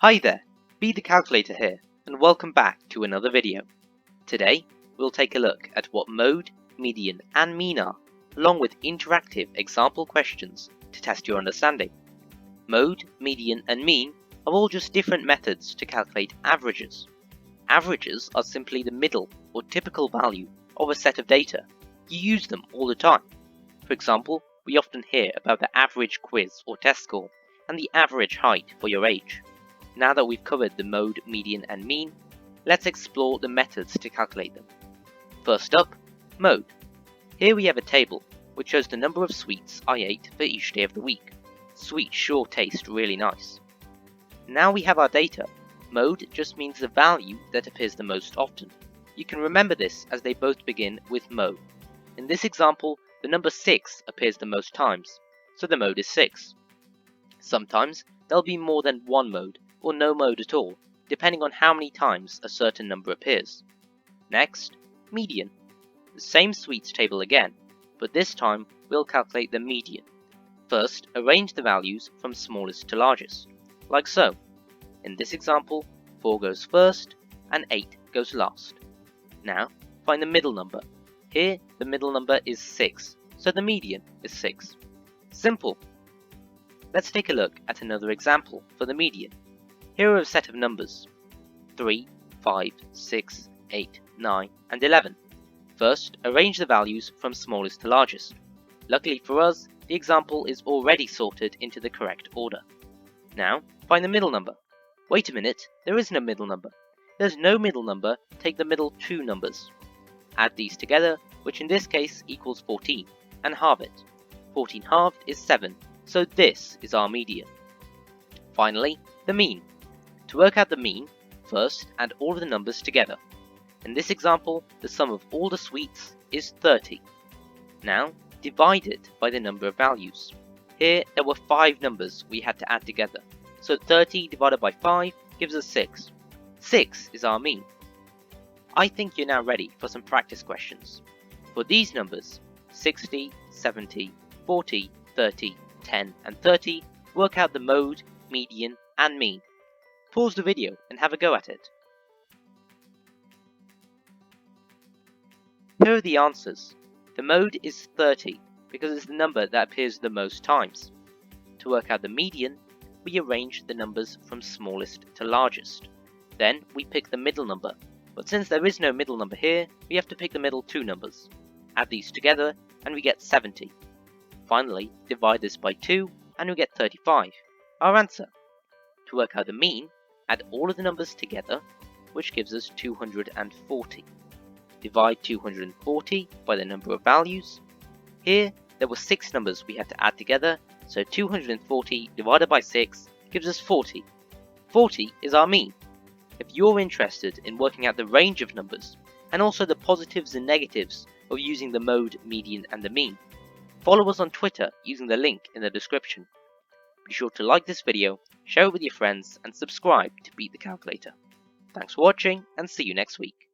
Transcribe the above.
Hi there, Be the Calculator here, and welcome back to another video. Today, we'll take a look at what mode, median, and mean are, along with interactive example questions to test your understanding. Mode, median, and mean are all just different methods to calculate averages. Averages are simply the middle or typical value of a set of data. You use them all the time. For example, we often hear about the average quiz or test score and the average height for your age. Now that we've covered the mode, median, and mean, let's explore the methods to calculate them. First up, mode. Here we have a table which shows the number of sweets I ate for each day of the week. Sweets sure taste really nice. Now we have our data. Mode just means the value that appears the most often. You can remember this as they both begin with mode. In this example, the number 6 appears the most times, so the mode is 6. Sometimes there'll be more than one mode, or no mode at all, depending on how many times a certain number appears. Next, median. The same sweets table again, but this time we'll calculate the median. First, arrange the values from smallest to largest, like so. In this example, 4 goes first, and 8 goes last. Now, find the middle number. Here, the middle number is 6, so the median is 6. Simple! Let's take a look at another example for the median. Here are a set of numbers, 3, 5, 6, 8, 9, and 11. First, arrange the values from smallest to largest. Luckily for us, the example is already sorted into the correct order. Now, find the middle number. Wait a minute, there is no middle number. There's no middle number, take the middle two numbers. Add these together, which in this case equals 14, and halve it. 14 halved is 7, so this is our median. Finally, the mean. To work out the mean, first add all of the numbers together. In this example, the sum of all the sweets is 30. Now, divide it by the number of values. Here, there were 5 numbers we had to add together, so 30 divided by 5 gives us 6. 6 is our mean. I think you're now ready for some practice questions. For these numbers, 60, 70, 40, 30, 10, and 30, work out the mode, median, and mean. Pause the video and have a go at it. Here are the answers. The mode is 30 because it's the number that appears the most times. To work out the median, we arrange the numbers from smallest to largest. Then we pick the middle number, but since there is no middle number here, we have to pick the middle two numbers. Add these together and we get 70. Finally, divide this by 2 and we get 35, our answer. To work out the mean, add all of the numbers together, which gives us 240. Divide 240 by the number of values. Here, there were 6 numbers we had to add together, so 240 divided by 6 gives us 40. 40 is our mean. If you're interested in working out the range of numbers, and also the positives and negatives of using the mode, median, and the mean, follow us on Twitter using the link in the description. Be sure to like this video, share it with your friends, and subscribe to Beat the Calculator. Thanks for watching, and see you next week.